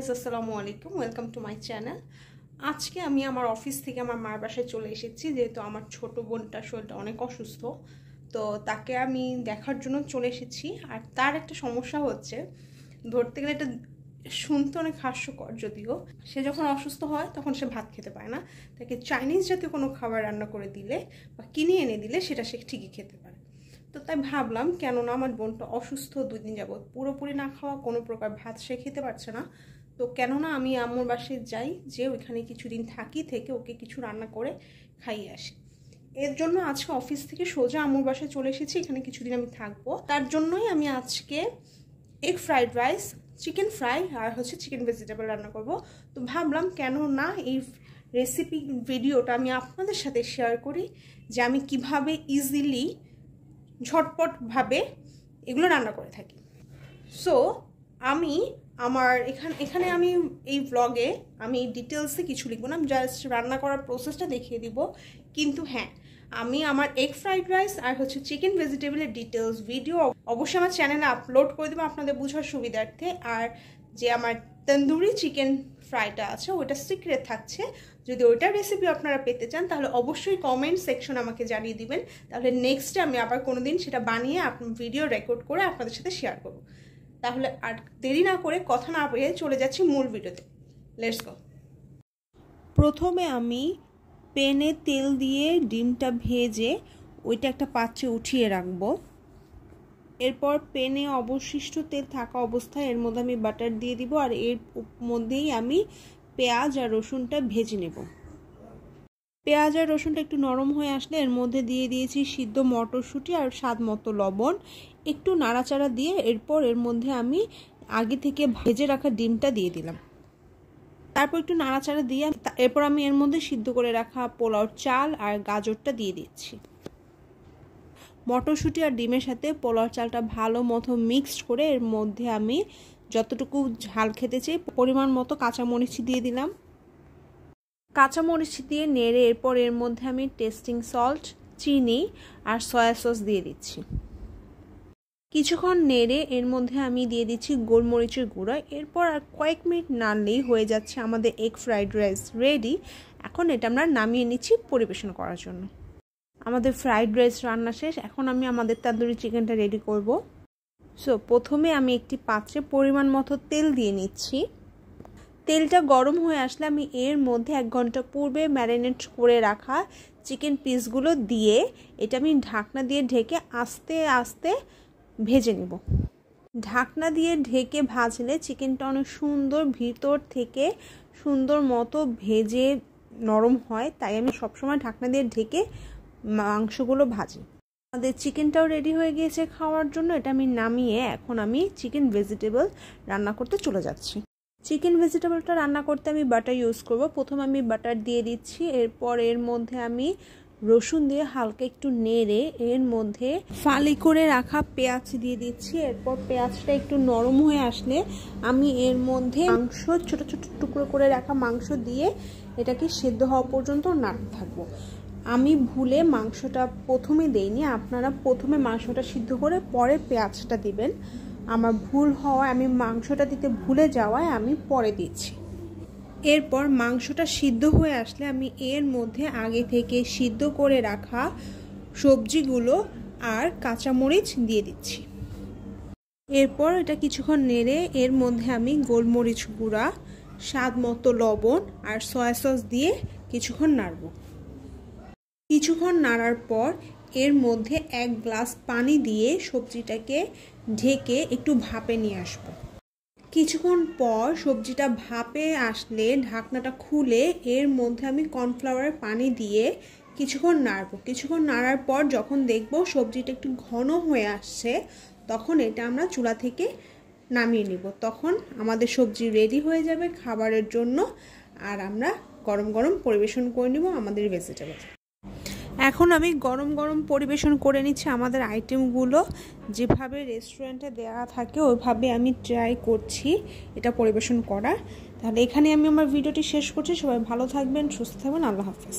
Guys, আসসালামু আলাইকুম। Welcome to my channel. আজকে আমি আমার অফিস থেকে আমার মার বাসায় চলে এসেছি, যেহেতু আমার ছোট বোনটার শরীরটা অনেক অসুস্থ। তো তাকে আমি দেখার জন্য চলে এসেছি। আর তার একটা সমস্যা হচ্ছে, ধরতে গেলে এটা শুনতে অনেক হাস্যকর, যদিও সে যখন অসুস্থ হয় তখন সে ভাত খেতে পায় না। তাকে চাইনিজ জাতীয় কোনো খাবার রান্না করে দিলে বা কিনে এনে দিলে সেটা সে ঠিকই খেতে পারে। তো তাই ভাবলাম, কেননা আমার বোনটা অসুস্থ, 2 দিন যাবত পুরোপুরি না খাওয়া, কোনো প্রকার ভাত সে খেতে পারছে না। তো কেননা আমি আম্মুর বাসায় যাই, যে ওইখানে কিছুদিন থেকে ওকে কিছু রান্না করে খাইয়ে আসি। এর জন্য আজকে অফিস থেকে সোজা আম্মুর বাসায় চলে এসেছি, এখানে কিছুদিন আমি থাকবো। তার জন্যই আমি আজকে egg fried rice, chicken fry আর চিকেন ভেজিটেবল রান্না করব। তো ভাবলাম কেন না এই রেসিপি ভিডিওটা আমি আপনাদের সাথে শেয়ার করি, যে আমি কিভাবে ইজিলি ঝটপটভাবে এগুলো রান্না করে থাকি। সো আমি এখানে আমি এই ব্লগে আমি ডিটেলসে কিছু লিখবো না, আমি জাস্ট রান্না করার প্রসেসটা দেখিয়ে দিব। কিন্তু হ্যাঁ, আমি আমার এগ ফ্রাইড রাইস আর চিকেন ভেজিটেবলের ডিটেলস ভিডিও অবশ্যই আমার চ্যানেলে আপলোড করে দেবো আপনাদের বোঝার সুবিধার্থে। আর যে আমার তন্দুরি চিকেন ফ্রাইটা আছে ওটা সিক্রেট থাকছে। যদি ওইটার রেসিপি আপনারা পেতে চান তাহলে অবশ্যই কমেন্ট সেকশন আমাকে জানিয়ে দিবেন, তাহলে নেক্সটে আমি আবার কোনোদিন সেটা বানিয়ে ভিডিও রেকর্ড করে আপনাদের সাথে শেয়ার করব। তাহলে আর দেরি না করে কথা না বলে চলে যাচ্ছি মূল ভিডিওতে। Let's go. প্রথমে আমি প্যানে তেল দিয়ে ডিমটা ভেজে ওইটা একটা পাত্রে উঠিয়ে রাখবো। এরপর প্যানে অবশিষ্ট তেল থাকা অবস্থায় এর মধ্যে আমি বাটার দিয়ে দিব, আর এর মধ্যেই আমি পেঁয়াজ আর রসুনটা ভেজে নেব। পেঁয়াজ আর রসুনটা একটু নরম হয়ে আসলে এর মধ্যে দিয়ে দিয়েছি সিদ্ধ মটরশুঁটি আর স্বাদ মতো লবণ, একটু নাড়াচাড়া দিয়ে এরপর এর মধ্যে আমি আগে থেকে ভেজে রাখা ডিমটা দিয়ে দিলাম। তারপর একটু নাড়াচাড়া দিয়ে এরপর আমি এর মধ্যে সিদ্ধ করে রাখা পোলাওর চাল আর গাজরটা দিয়ে দিচ্ছি। মটরশুঁটি আর ডিমের সাথে পোলাওর চালটা ভালো মতো মিক্সড করে এর মধ্যে আমি যতটুকু ঝাল খেতে চাই পরিমাণ মতো কাঁচামরিচ দিয়ে দিলাম। কাঁচামরিচ দিয়ে নেড়ে এরপর এর মধ্যে আমি টেস্টিং সল্ট, চিনি আর সয়া সস দিয়ে দিচ্ছি। কিছুক্ষণ নেড়ে এর মধ্যে আমি দিয়ে দিচ্ছি গোলমরিচের গুঁড়া। এরপর আর কয়েক মিনিট নাড়লেই হয়ে যাচ্ছে আমাদের এগ ফ্রাইড রাইস রেডি। এখন এটা আমরা নামিয়ে নিচ্ছি পরিবেশন করার জন্য। আমাদের ফ্রাইড রাইস রান্না শেষ, এখন আমি আমাদের তন্দুরি চিকেনটা রেডি করব। সো প্রথমে আমি একটি পাত্রে পরিমাণ মতো তেল দিয়ে নিচ্ছি। তেলটা গরম হয়ে আসলে আমি এর মধ্যে 1 ঘন্টা পূর্বে ম্যারিনেট করে রাখা চিকেন পিসগুলো দিয়ে এটা আমি ঢাকনা দিয়ে ঢেকে আস্তে আস্তে ভেজে নেব। ঢাকনা দিয়ে ঢেকে ভাজলে চিকেনটা অনেক সুন্দর ভিতর থেকে সুন্দর মতো ভেজে নরম হয়, তাই আমি সবসময় ঢাকনা দিয়ে ঢেকে মাংসগুলো ভাজি। আমাদের চিকেনটাও রেডি হয়ে গিয়েছে খাওয়ার জন্য। এটা আমি নামিয়ে এখন আমি চিকেন ভেজিটেবল রান্না করতে চলে যাচ্ছি। চিকেন ভেজিটেবলটা রান্না করতে আমি বাটার ইউজ করব। প্রথম আমি বাটার দিয়ে দিচ্ছি, এরপর এর মধ্যে আমি রসুন দিয়ে হালকা একটু নেড়ে এর মধ্যে ফালি করে রাখা পেঁয়াজ দিয়ে দিচ্ছি। এরপর পেঁয়াজটা একটু নরম হয়ে আসলে আমি এর মধ্যে মাংস ছোট ছোট টুকরো করে রাখা মাংস দিয়ে এটাকে সেদ্ধ হওয়া পর্যন্ত নাড়তে থাকবো। আমি ভুলে মাংসটা প্রথমে দেইনি, আপনারা প্রথমে মাংসটা সিদ্ধ করে পরে পেঁয়াজটা দিবেন। আমার ভুল হওয়ায় আমি মাংসটা দিতে ভুলে যাওয়ায় আমি পরে দিচ্ছি। এরপর মাংসটা সিদ্ধ হয়ে আসলে আমি এর মধ্যে আগে থেকে সিদ্ধ করে রাখা সবজিগুলো আর কাঁচামরিচ দিয়ে দিচ্ছি। এরপর এটা কিছুক্ষণ নেড়ে এর মধ্যে আমি গোলমরিচ গুঁড়া, স্বাদ মতো লবণ আর সয়া সস দিয়ে কিছুক্ষণ নাড়ব। কিছুক্ষণ নাড়ার পর এর মধ্যে 1 গ্লাস পানি দিয়ে সবজিটাকে ঢেকে একটু ভাপে নিয়ে আসব। কিছুক্ষণ পর সবজিটা ভাপে আসলে ঢাকনাটা খুলে এর মধ্যে আমি কর্নফ্লাওয়ারের পানি দিয়ে কিছুক্ষণ নাড়ব। কিছুক্ষণ নাড়ার পর যখন দেখব সবজিটা একটু ঘন হয়ে আসছে, তখন এটা আমরা চুলা থেকে নামিয়ে নিব। তখন আমাদের সবজি রেডি হয়ে যাবে খাবারের জন্য, আর আমরা গরম গরম পরিবেশন করে নিব আমাদের ভেজিটেবল। এখন আমি গরম গরম পরিবেশন করে নিচ্ছি আমাদের আইটেমগুলো। যেভাবে রেস্টুরেন্টে দেওয়া থাকে ওইভাবে আমি ট্রাই করছি এটা পরিবেশন করার। তাহলে এখানে আমি আমার ভিডিওটি শেষ করছি। সবাই ভালো থাকবেন, সুস্থ থাকবেন। আল্লাহ হাফেজ।